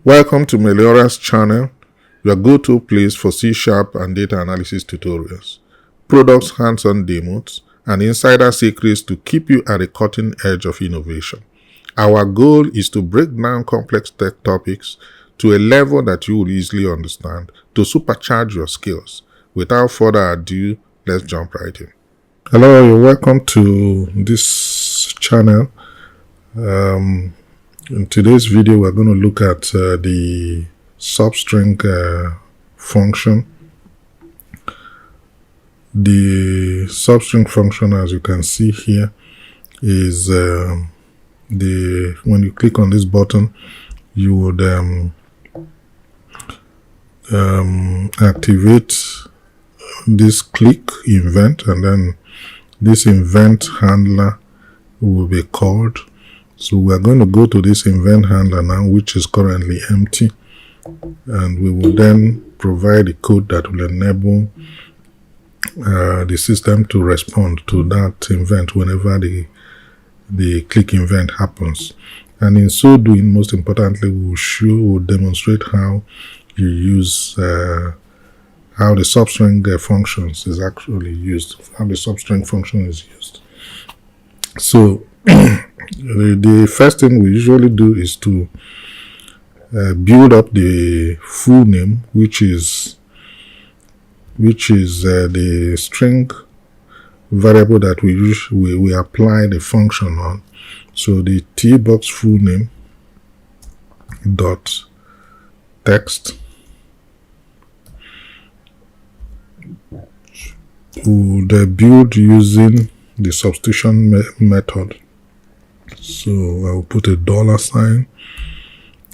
Welcome to Meliora's channel, your go-to place for C# and data analysis tutorials, products hands-on demos, and insider secrets to keep you at the cutting edge of innovation. Our goal is to break down complex tech topics to a level that you will easily understand to supercharge your skills. Without further ado, let's jump right in. Hello, you're welcome to this channel. In today's video, we're going to look at the substring function. The substring function, as you can see here, is when you click on this button, you would activate this click event, and then this event handler will be called. So we're going to go to this event handler now, which is currently empty, and we will then provide the code that will enable the system to respond to that event whenever the click event happens. And in so doing, most importantly, we'll demonstrate how you use how the substring functions is actually used, how the substring function is used. So the first thing we usually do is to build up the full name, which is the string variable that we apply the function on. So the tbox full name dot text would build using the substitution method. So I'll put a $sign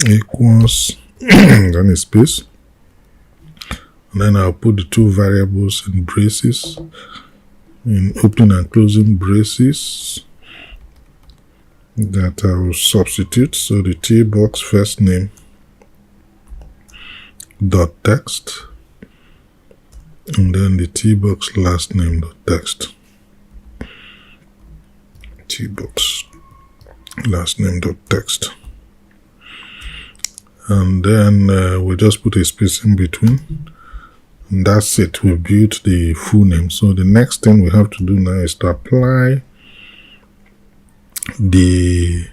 equals then a space, and then I'll put the two variables in braces, in opening and closing braces, that I will substitute. So the tbox first name dot text, and then the tbox last name dot text. Tbox last name dot text, and then we just put a space in between, and that's it. We built the full name. So the next thing we have to do now is to apply the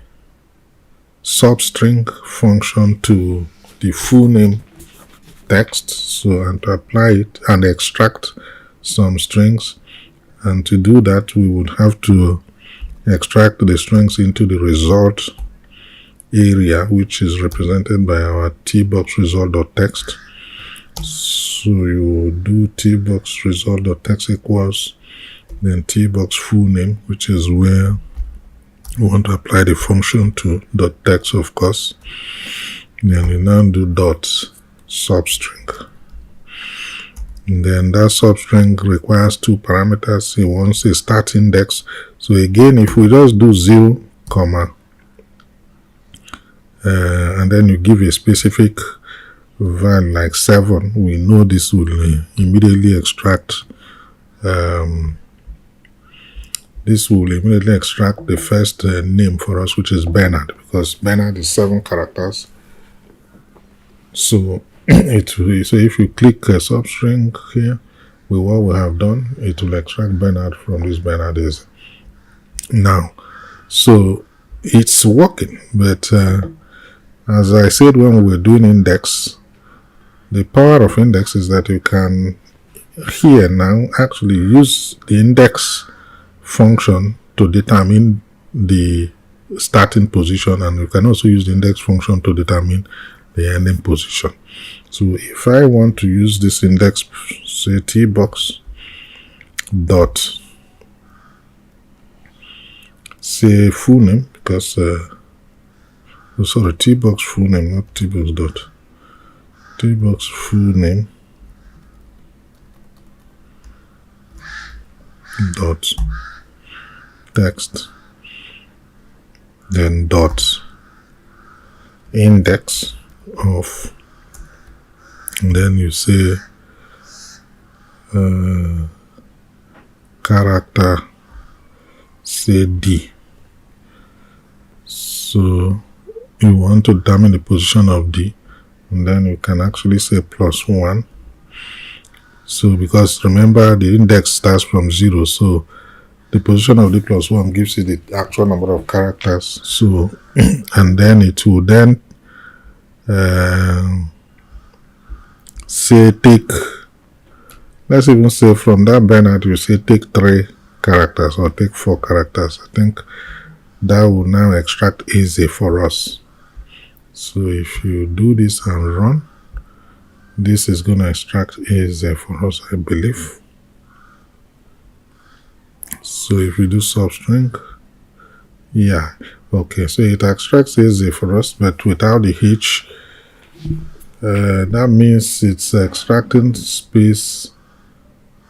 substring function to the full name text. So, and to apply it and extract some strings, and to do that we would have to extract the strings into the result area, which is represented by our tbox result.text. So you do tbox result.text equals then tbox full name, which is where we want to apply the function to .text, of course. Then you now do dot substring. And then that substring requires two parameters. It wants a start index. So again, if we just do 0, and then you give a specific value like 7, we know this will immediately extract the first name for us, which is Bernard, because Bernard is 7 characters. So if you click a substring here with what we have done, it will extract Bernard from this Bernard is now. So it's working, but as I said when we were doing index, the power of index is that you can here now actually use the index function to determine the starting position, and you can also use the index function to determine the ending position. So if I want to use this index, say tbox dot say full name, because tbox full name, not tbox dot, tbox full name dot text, then dot index of, and then you say character, say D. So you want to determine the position of D. and then we can actually say +1. So because remember the index starts from 0, so the position of the +1 gives you the actual number of characters. So and then it will then say take, let's even say from that Bernard we say take 3 characters or take 4 characters. I think that will now extract easy for us. So if you do this and run, this is going to extract easy for us, I believe. So if we do substring, yeah, okay, so it extracts easy for us, but without the H. That means it's extracting space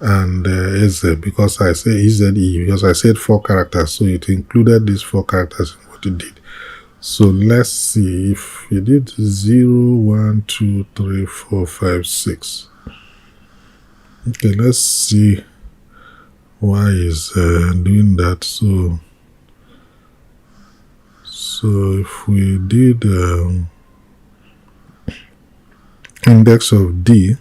and EZ, because I say EZE, because I said 4 characters, so it included these 4 characters in what it did. So let's see if you did 0, 1, 2, 3, 4, 5, 6. Okay, let's see why is doing that. So if we did index of D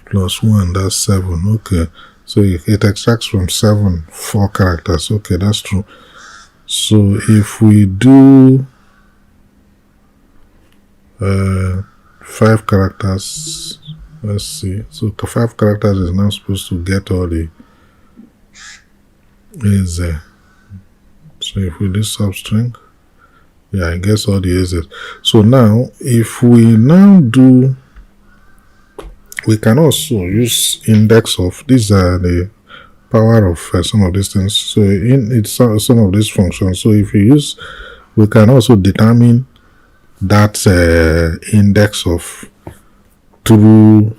+1, that's 7. Okay, so it extracts from 7 4 characters. Okay, that's true. So if we do 5 characters, let's see. So 5 characters is now supposed to get all the is there. So if we do substring, yeah, I guess all the is it. So now if we now do, we can also use index of, these are the power of some of these things. So in it's some of these functions. So if you use, we can also determine that index of through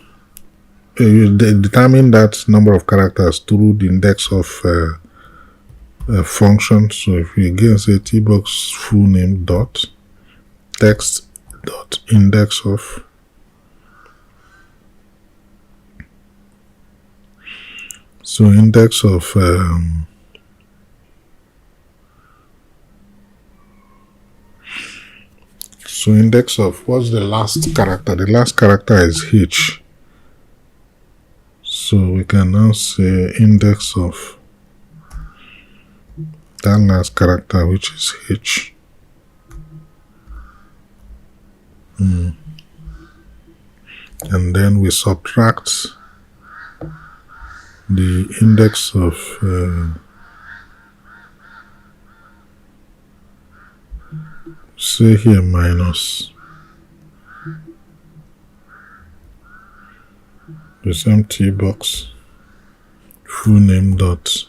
determine that number of characters through the index of function. So if we again say tbox full name dot text dot index of, so index of so index of, what's the last character? The last character is H. So we can now say index of that last character, which is H. And then we subtract the index of say here minus this empty box full name dot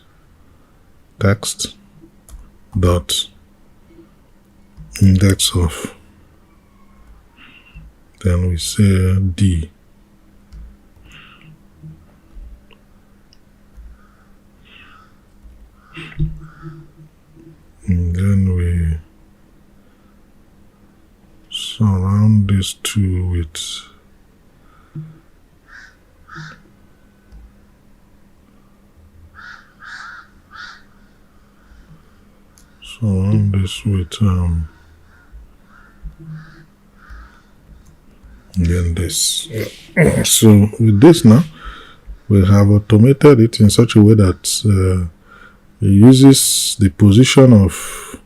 text dot index of, then we say D. And then we surround these two with then this. So with this now, we have automated it in such a way that it uses the position of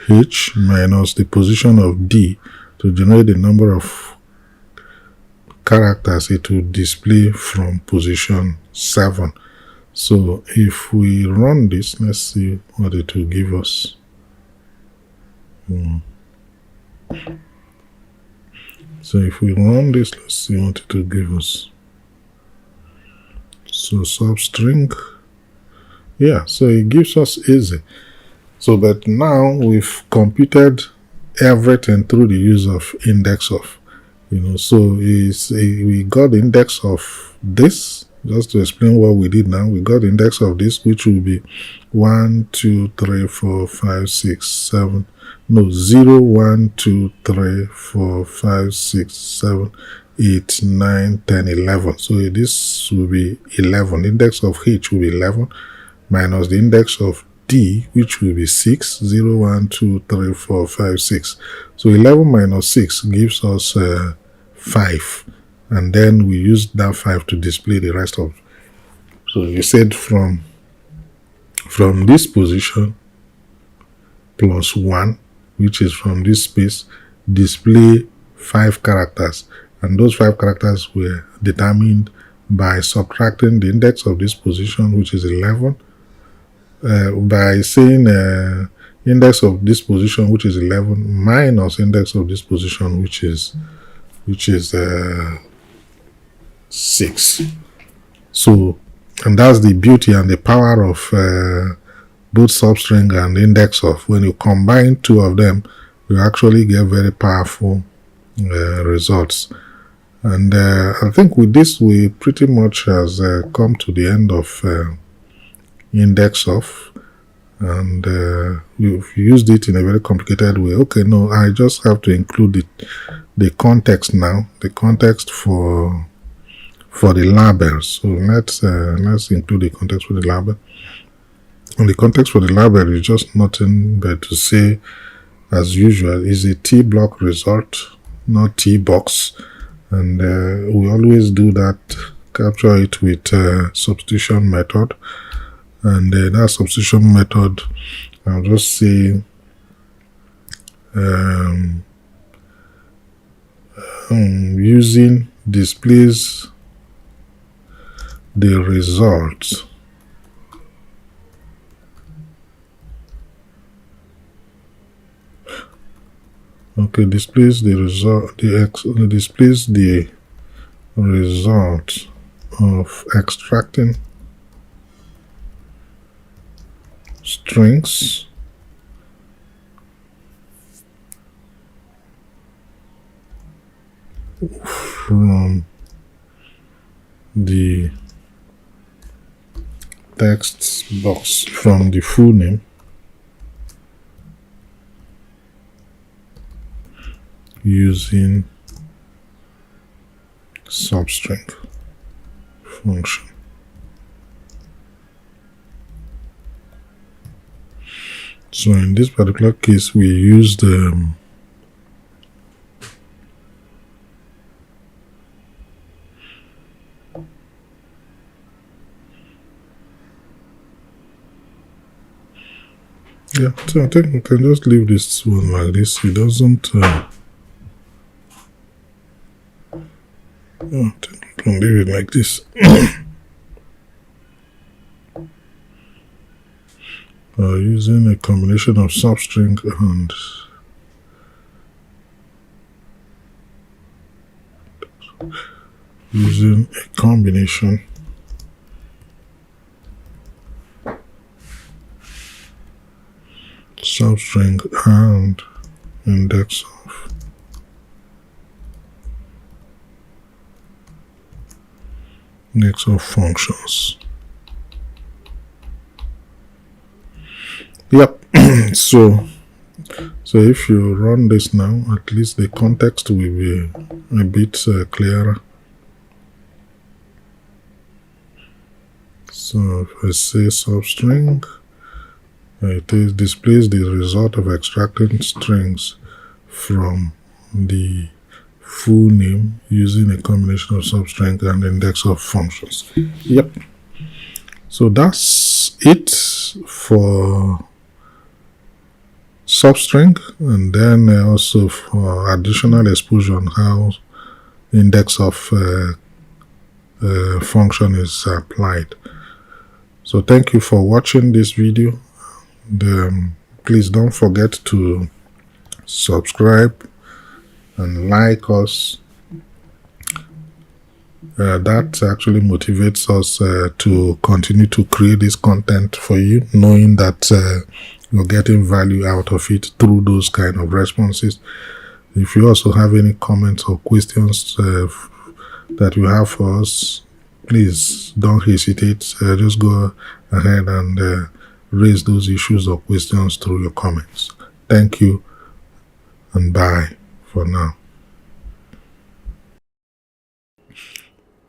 H minus the position of D to generate the number of characters it will display from position 7. So if we run this, let's see what it will give us. So if we run this, let's see what it will give us. So substring, yeah, so it gives us easy. So but now we've computed everything through the use of index of, so we got the index of this. Just to explain what we did now, we got the index of this, which will be 1, 2, 3, 4, 5, 6, 7. No, 0, 1, 2, 3, 4, 5, 6, 7, 8, 9, 10, 11. So this will be 11. The index of H will be 11 minus the index of D, which will be 6, 0, 1, 2, 3, 4, 5, 6. So 11 minus 6 gives us 5. And then we use that 5 to display the rest of. So we said from this position plus 1, which is from this space, display 5 characters. And those 5 characters were determined by subtracting the index of this position, which is 11, by saying index of this position, which is 11, minus index of this position, which is 6. So, and that's the beauty and the power of both substring and index of. When you combine two of them, you actually get very powerful results. And I think with this, we pretty much has come to the end of index of, and we've used it in a very complicated way. Okay, no, I just have to include the context now, the context for the label. So let's include the context for the label. And the context for the label is just nothing but to say, as usual, is a T block result, not T box. And we always do that, capture it with substitution method. And that substitution method, I'll just say using displays the result. Okay, displays the result. Displays the result of extracting strings from the text box, from the full name, using substring function. So in this particular case, we used yeah, so I think we can just leave this one like this. It doesn't I think we can leave it like this. Using a combination of substring and using a combination substring and index of functions. Yep. so if you run this now, at least the context will be a bit clearer. So if I say substring, it displays the result of extracting strings from the full name using a combination of substring and index of functions. Yep. So that's it for substring, and then also for additional exposure on how index of function is applied. So thank you for watching this video. Please don't forget to subscribe and like us. That actually motivates us to continue to create this content for you, knowing that you're getting value out of it through those kind of responses. If you also have any comments or questions that you have for us, please don't hesitate. Just go ahead and raise those issues or questions through your comments. Thank you, and bye for now.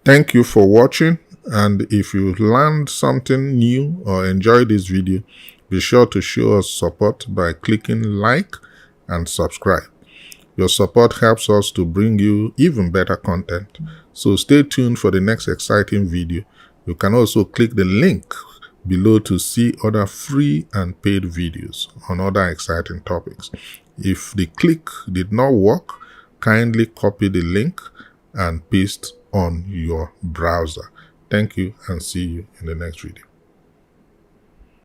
Thank you for watching, and if you learned something new or enjoyed this video, Be sure to show us support by clicking like and subscribe. Your support helps us to bring you even better content. So stay tuned for the next exciting video. You can also click the link below to see other free and paid videos on other exciting topics. If the click did not work, kindly copy the link and paste on your browser. Thank you and see you in the next video.